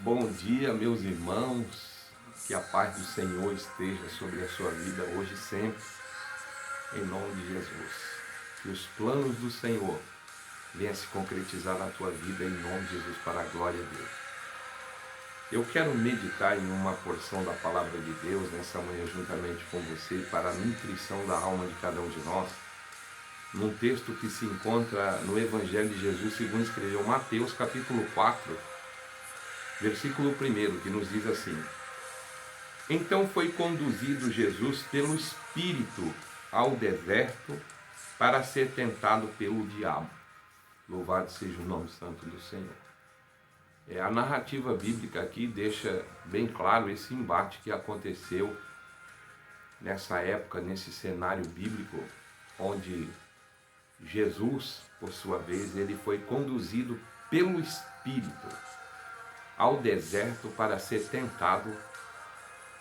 Bom dia, meus irmãos, que a paz do Senhor esteja sobre a sua vida hoje e sempre, em nome de Jesus. Que os planos do Senhor venham se concretizar na tua vida, em nome de Jesus, para a glória de Deus. Eu quero meditar em uma porção da palavra de Deus nessa manhã juntamente com você, para a nutrição da alma de cada um de nós, num texto que se encontra no Evangelho de Jesus, segundo escreveu Mateus, capítulo 4, versículo 1, que nos diz assim: Então foi conduzido Jesus pelo Espírito ao deserto para ser tentado pelo diabo. Louvado seja o nome santo do Senhor. A narrativa bíblica aqui deixa bem claro esse embate que aconteceu nessa época, nesse cenário bíblico, onde Jesus, por sua vez, ele foi conduzido pelo Espírito ao deserto para ser tentado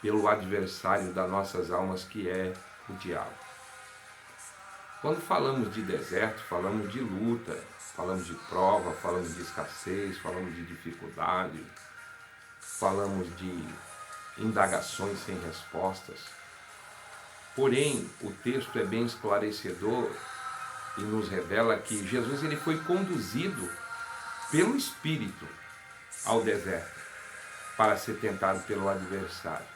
pelo adversário das nossas almas, que é o diabo. Quando falamos de deserto, falamos de luta, falamos de prova, falamos de escassez, falamos de dificuldade, falamos de indagações sem respostas. Porém, o texto é bem esclarecedor e nos revela que Jesus ele foi conduzido pelo Espírito ao deserto para ser tentado pelo adversário.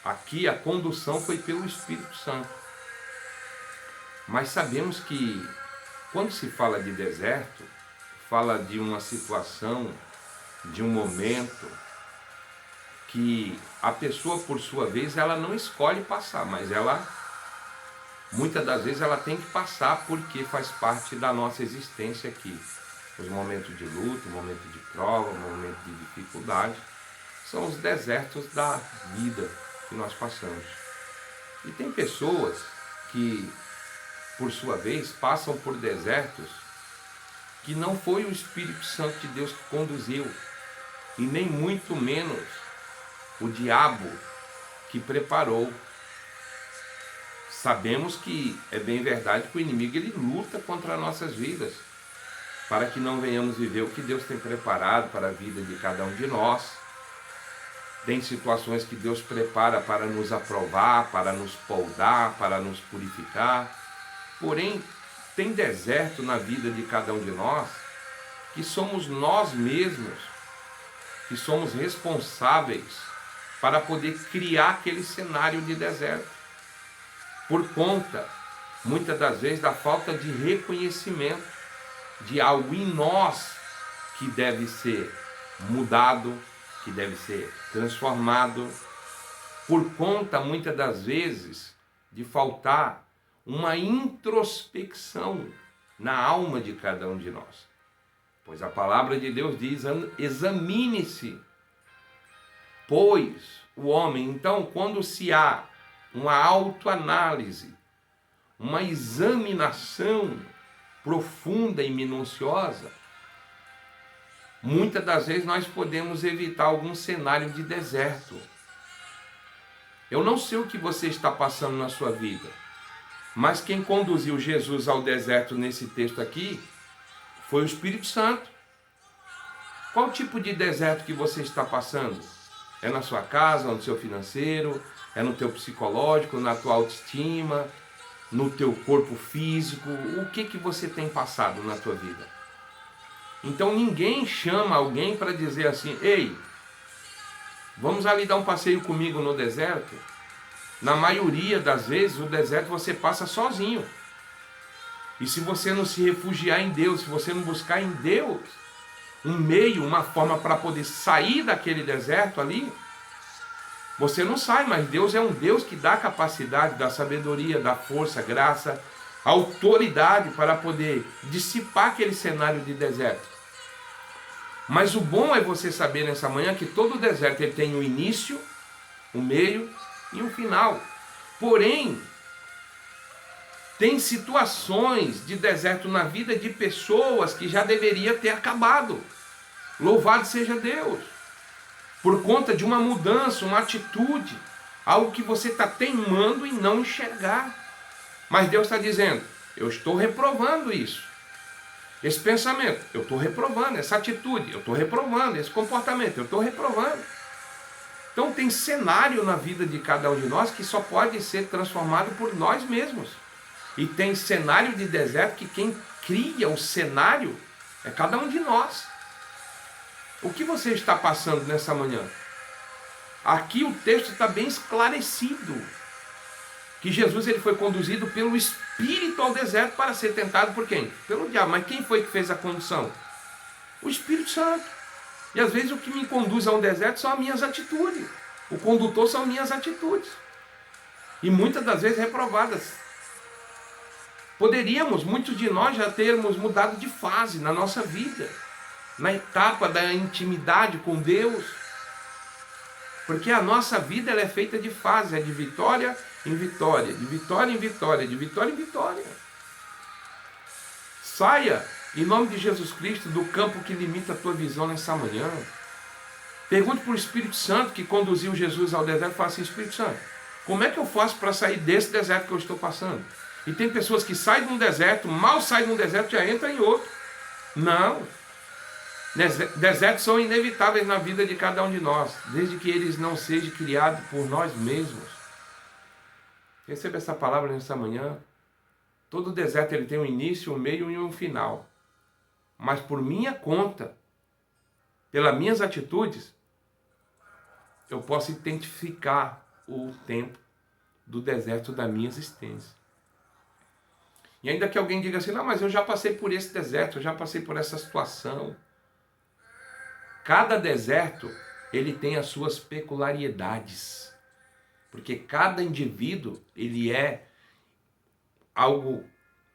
Aqui a condução foi pelo Espírito Santo. Mas sabemos que quando se fala de deserto, fala de uma situação, de um momento que a pessoa, por sua vez, ela não escolhe passar, mas ela, muitas das vezes, ela tem que passar porque faz parte da nossa existência aqui. Os momentos de luta, o momento de prova, o momento de dificuldade, são os desertos da vida que nós passamos. E tem pessoas que, por sua vez, passam por desertos que não foi o Espírito Santo de Deus que conduziu, e nem muito menos o diabo que preparou. Sabemos que é bem verdade que o inimigo ele luta contra as nossas vidas, para que não venhamos viver o que Deus tem preparado para a vida de cada um de nós. Tem situações que Deus prepara para nos aprovar, para nos poldar, para nos purificar. Porém, tem deserto na vida de cada um de nós, que somos nós mesmos, que somos responsáveis para poder criar aquele cenário de deserto. Por conta, muitas das vezes, da falta de reconhecimento de algo em nós que deve ser mudado, que deve ser transformado, por conta, muitas das vezes, de faltar uma introspecção na alma de cada um de nós. Pois a palavra de Deus diz: examine-se, pois o homem. Então, quando se há uma autoanálise, uma examinação profunda e minuciosa, muitas das vezes nós podemos evitar algum cenário de deserto. Eu não sei o que você está passando na sua vida, mas quem conduziu Jesus ao deserto nesse texto aqui foi o Espírito Santo. Qual tipo de deserto que você está passando? É na sua casa, no seu financeiro, é no teu psicológico, na tua autoestima, no teu corpo físico? O que você tem passado na tua vida? Então ninguém chama alguém para dizer assim: ei, vamos ali dar um passeio comigo no deserto. Na maioria das vezes o deserto você passa sozinho. E se você não se refugiar em Deus, se você não buscar em Deus um meio, uma forma para poder sair daquele deserto ali, você não sai. Mas Deus é um Deus que dá capacidade, dá sabedoria, dá força, graça, autoridade para poder dissipar aquele cenário de deserto. Mas o bom é você saber nessa manhã que todo deserto ele tem um início, um meio e um final. Porém, tem situações de deserto na vida de pessoas que já deveria ter acabado. Louvado seja Deus. Por conta de uma mudança, uma atitude, algo que você está teimando em não enxergar. Mas Deus está dizendo: eu estou reprovando isso. esse pensamento, eu estou reprovando, essa atitude, eu estou reprovando, esse comportamento, eu estou reprovando. Então tem cenário na vida de cada um de nós que só pode ser transformado por nós mesmos. E tem cenário de deserto que quem cria o cenário é cada um de nós. O que você está passando nessa manhã? Aqui o texto está bem esclarecido. Que Jesus ele foi conduzido pelo Espírito ao deserto para ser tentado por quem? Pelo diabo. Mas quem foi que fez a condução? O Espírito Santo. E às vezes o que me conduz a um deserto são as minhas atitudes. O condutor são minhas atitudes. E muitas das vezes reprovadas. Poderíamos, muitos de nós, já termos mudado de fase na nossa vida. Na etapa da intimidade com Deus. Porque a nossa vida ela é feita de fase. É de vitória em vitória. De vitória em vitória. De vitória em vitória. Saia, em nome de Jesus Cristo, do campo que limita a tua visão nessa manhã. Pergunte para o Espírito Santo que conduziu Jesus ao deserto e fala assim: Espírito Santo, como é que eu faço para sair desse deserto que eu estou passando? E tem pessoas que saem de um deserto, mal saem de um deserto, já entram em outro. Não. Desertos são inevitáveis na vida de cada um de nós, desde que eles não sejam criados por nós mesmos. Receba essa palavra nessa manhã. Todo deserto ele tem um início, um meio e um final. Mas por minha conta, pelas minhas atitudes, eu posso identificar o tempo do deserto da minha existência. E ainda que alguém diga assim: não, mas eu já passei por esse deserto, eu já passei por essa situação. Cada deserto, ele tem as suas peculiaridades. Porque cada indivíduo, ele é algo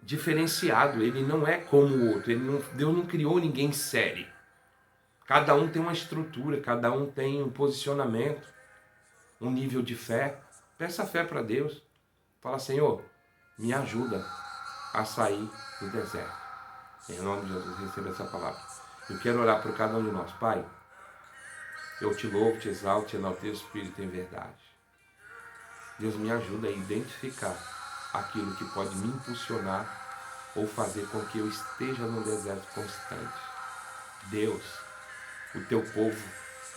diferenciado, ele não é como o outro. Deus não criou ninguém sério. Cada um tem uma estrutura, cada um tem um posicionamento, um nível de fé. Peça fé para Deus. Fala: Senhor, me ajuda a sair do deserto. Em nome de Jesus, receba essa palavra. Eu quero orar por cada um de nós. Pai, eu te louvo, te exalto, te enalteço, Espírito, em verdade. Deus, me ajuda a identificar aquilo que pode me impulsionar ou fazer com que eu esteja num deserto constante. Deus, o teu povo,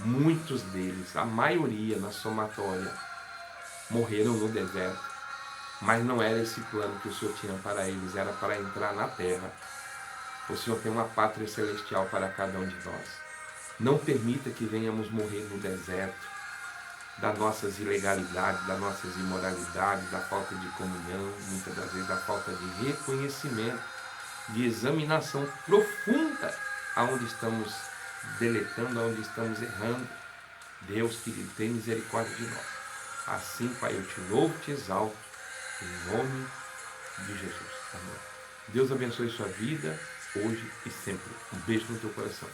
muitos deles, a maioria na somatória, morreram no deserto. Mas não era esse plano que o Senhor tinha para eles, era para entrar na terra. O Senhor tem uma pátria celestial para cada um de nós. Não permita que venhamos morrer no deserto das nossas ilegalidades, das nossas imoralidades, da falta de comunhão, muitas das vezes da falta de reconhecimento, de examinação profunda aonde estamos deletando, aonde estamos errando. Deus, querido, tem misericórdia de nós. Assim, Pai, eu te louvo, te exalto, em nome de Jesus. Amém. Deus abençoe sua vida, hoje e sempre. Um beijo no teu coração.